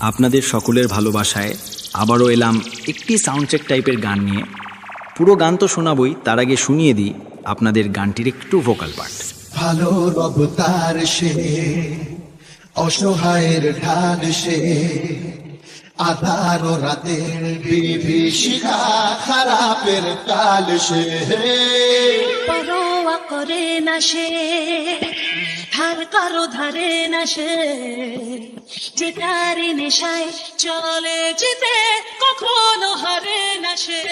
আপনাদের সকলের ভালোবাসায় আবারও এলাম একটি সাউন্ড চেক টাইপের গান নিয়ে। পুরো গান তো শোনাবই, তার আগে শুনিয়ে দিই আপনাদের গানটির একটু ভোকাল পার্ট। ভালো রব তার সে, অসহায়ের ঢাল সে, আধার ও রাতের বিভীষিকা, খারাপের কাল সে। পরোয়া করে না সে, ধার কারো ধারে না সে, যে তার নেশায় চলে যেতে কখনো হারে না সে।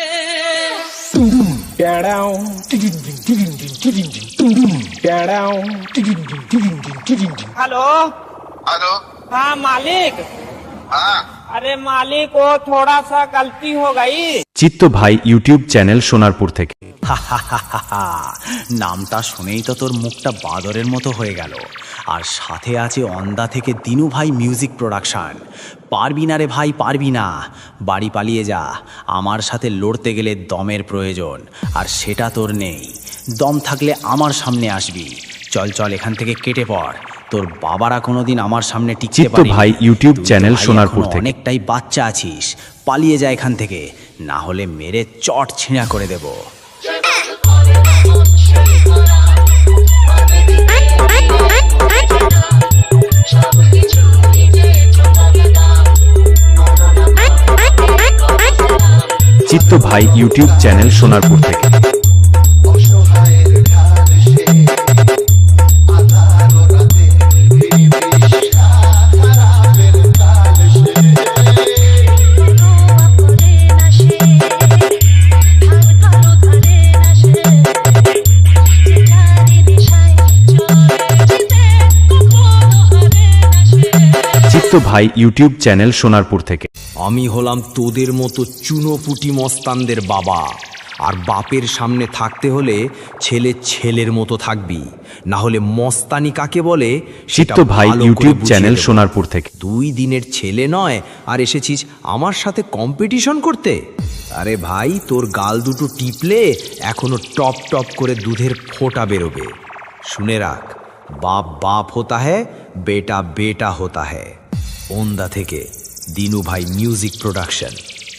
Hello hello. हाँ मालिक। हाँ अरे मालिक वो थोड़ा सा गलती हो गई। চিত্ত ভাই ইউটিউব চ্যানেল সোনারপুর থেকে। নামটা শুনেই তো তোর মুখটা বাদরের মতো হয়ে গেল। আর সাথে আছে অন্দা থেকে দিনু ভাই মিউজিক প্রোডাকশন। পারবি না রে ভাই, পারবি না, বাড়ি পালিয়ে যা। আমার সাথে লড়তে গেলে দমের প্রয়োজন, আর সেটা তোর নেই। দম থাকলে আমার সামনে আসবি। চল চল এখান থেকে কেটে পড়। তোর বাবারা কোনোদিন আমার সামনে টিকতে চিত্ত পারেনি। ভাই ইউটিউব তুই তো চ্যানেল ভাই সোনারপুর এখনো থেকে। অনেকটাই বাচ্চা আছিস, পালিয়ে যা এখান থেকে, না হলে মেরে চট ছিঁড়া করে দেব। চিত্ত ভাই ইউটিউব চ্যানেল সোনারপুর থেকে। অসহায়ের ঢাল সে, আধার ও রাতের বিভীষিকা, খারাপের কাল সে। পরোয়া করে না সে, ধার কারো ধারে না সে, যে তার নেশায় চলে যেতে কখনো হারে না সে। চিত্ত ভাই ইউটিউব চ্যানেল সোনারপুর থেকে। আমি হলাম তোদের মতো চুনোপুটি মস্তানদের বাবা, আর বাপের সামনে থাকতে হলে ছেলে ছেলের মতো থাকবি, না হলে মস্তানি কাকে বলে চিত্ত সেটা ভাই ভালো করে ইউটিউব বুঝিয়ে চ্যানেল দেব। সোনারপুর থেকে। 2 দিনের ছেলে নয় আর এসেছিস আমার সাথে কম্পিটিশন করতে? আরে ভাই, তোর গাল দুটো টিপলে এখনো টপ টপ করে দুধের ফোঁটা বেরোবে। শুনে রাখ, বাপ বাপ হোতা হ্যায়, বেটা বেটা হোতা হ্যায়। ওন্দা থেকে দিনু ভাই মিউজিক প্রোডাকশন।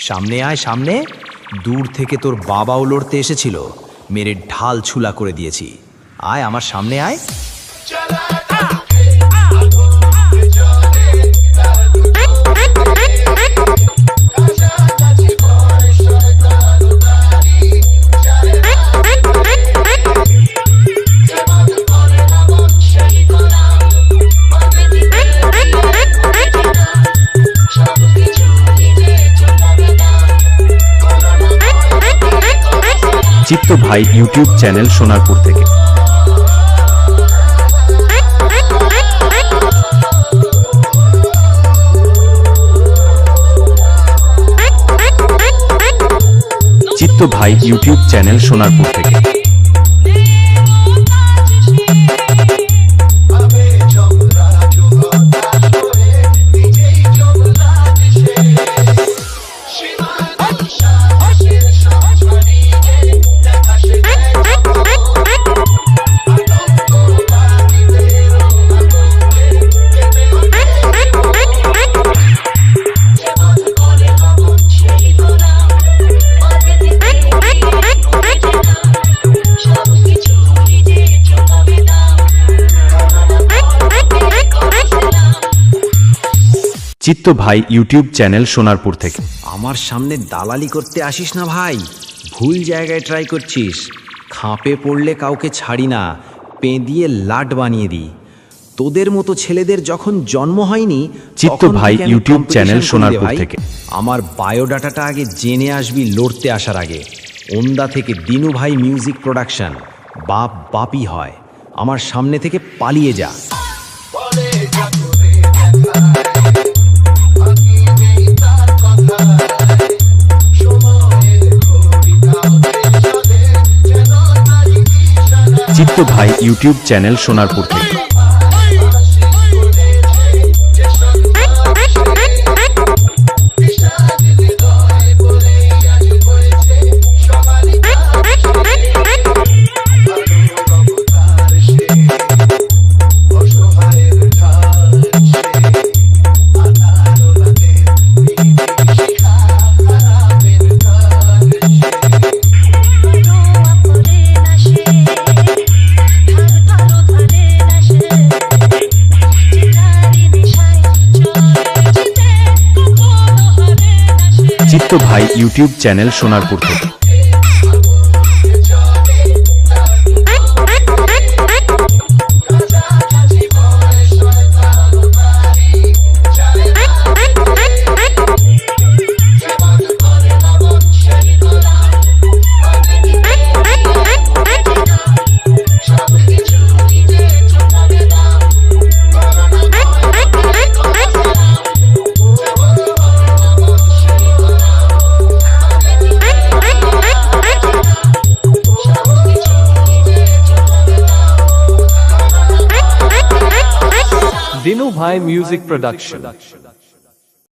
সামনে আয় সামনে। দূর থেকে তোর বাবাও লড়তে এসেছিল, মেরে ঢাল ছুলা করে দিয়েছি। আয় আমার সামনে আয়। চিত্ত ভাই ইউটিউব চ্যানেল সোনারপুর থেকে। চিত্ত ভাই ইউটিউব চ্যানেল সোনারপুর থেকে। ভাবে যমরাজ হতাশ হয়ে, নিজেই যমরাজ সে। সীমানা সাহসের সব ছাড়িয়ে দেখা সে আতঙ্কবাদীদের আতঙ্কে কেঁপে ওঠে। যেমন করে লবণ সেই গোলাম, পথে দিতে সব কিছু নিজে চোখাবে দাম। চিত্ত ভাই ইউটিউব চ্যানেল সোনারপুর থেকে। আমার সামনে দালালি করতে আসিস না ভাই, ভুল জায়গায় ট্রাই করছিস। খাপে পড়লে কাউকে ছাড়ি না, পেঁদিয়ে লাট বানিয়ে দিই। তোদের মতো ছেলেদের যখন জন্ম হয়নি চিত্ত তখন ভাই থেকে আমি ইউটিউব competition চ্যানেল করি রে সোনারপুর ভাই। থেকে। আমার বায়োডাটাটা আগে জেনে আসবি লড়তে আসার আগে। ওন্দা থেকে দিনু ভাই মিউজিক প্রোডাকশন। বাপ বাপই হয়, আমার সামনে থেকে পালিয়ে যা। বলে যা করে দেখায়, বাকি নেই তার কথায়। সময়ের ঘড়ি কাউকে চলে, যেন তারই ইশারায়। চিত্ত ভাই ইউটিউব চ্যানেল সোনারপুর থেকে। অসহায়ের ঢাল সে, আধার ও রাতের ভাই ইউটিউব চ্যানেল সোনারপুর থেকে। दिनू भाई म्यूजिक प्रोडक्शन।